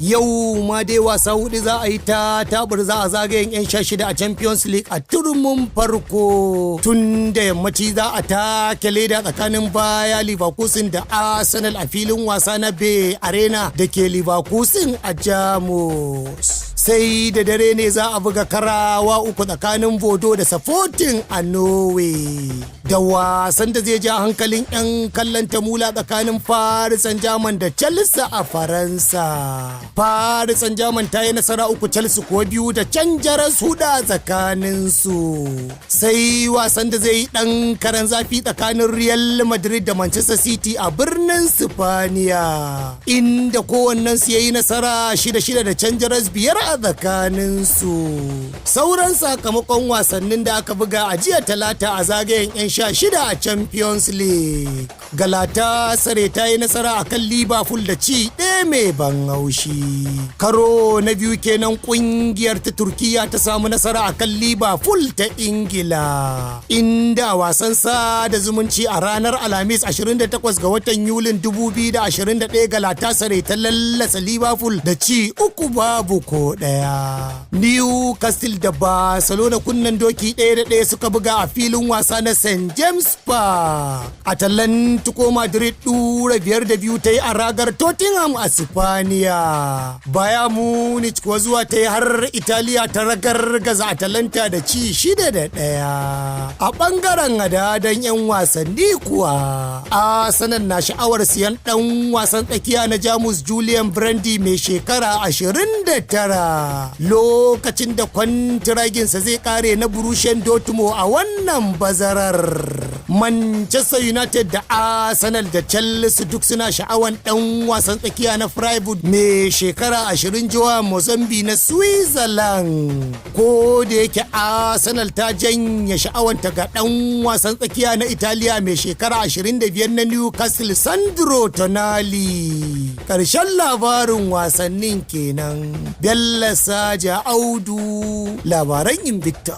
Yau ma dai wasa hudu za a yi ta burza a zagayen 'yan 16 a Champions League a turmin farko. Tun da yammaci za a take leda tsakanin Bayer Leverkusen da Arsenal a filin wasa na Bay Arena da ke Leverkusen a Jamus. Sai da dare ne za a buga karawa uku tsakanin Bodo da Sporting a Norway. Da wasan da zai ja hankalin 'yan kallon tamula tsakanin Paris Saint-Germain da Chelsea a Faransa. Paris Saint-Germain ta yi nasara uku, Chelsea kuwa biyu da can jaras huda tsakaninsu. Sai wasan da zai yi ɗan karan zafi tsakanin Real Madrid da Manchester City a birnin Sipaniya, inda kowannensu ya yi nasara 6-6 da can jaras 5 a tsakaninsu. Sauran sakamakon wasannin da aka buga a jiya Talata a zagayen 'yan 16 a Champions League. Galatasaray ta yi nasara a kan Liverpool da ci ɗaya mai ban haushi. Karo na biyu kenan kungiyar ta Turkiya ta samu nasara a kan Liverpool ta Ingila, inda wasan sa da zumunci a ranar Alhamis 28 ga watan Yulin 2021 Galatasaray ta lallasa Liverpool da ci 3-1. Newcastle da Barcelona kunnen doki 1-1 suka buga a filin wasa na St. James Park. Atalanta ko Madrid ɗura 5-2 ta yi a ragar Tottenham a Sipaniya. Bayern Munich kuwa zuwa ta yi har Italiya ta ragargaza Atalanta da ci 6-1. A ɓangaren hadadan 'yan wasanni kuwa, Arsenal na sha'awar siyan ɗan wasan tsakiya na Jamus Julian Brandt mai shekara 29 lokacin da kwantiraginsa zai kare na Borussia Dortmund a wannan bazarar. Manchester United da Arsenal da Chelsea duk suna sha'awan ɗan wasan tsakiya na Freiburg mai shekara 20 zuwa Mozambique na Switzerland. Ko da yake Arsenal ta janye sha'awanta ga ɗan wasan tsakiya na Italiya mai shekara 25 na Newcastle Sandro Tonali. Ƙarshen labarin wasannin kenan. Bello Saja Audu, labaran Invicta.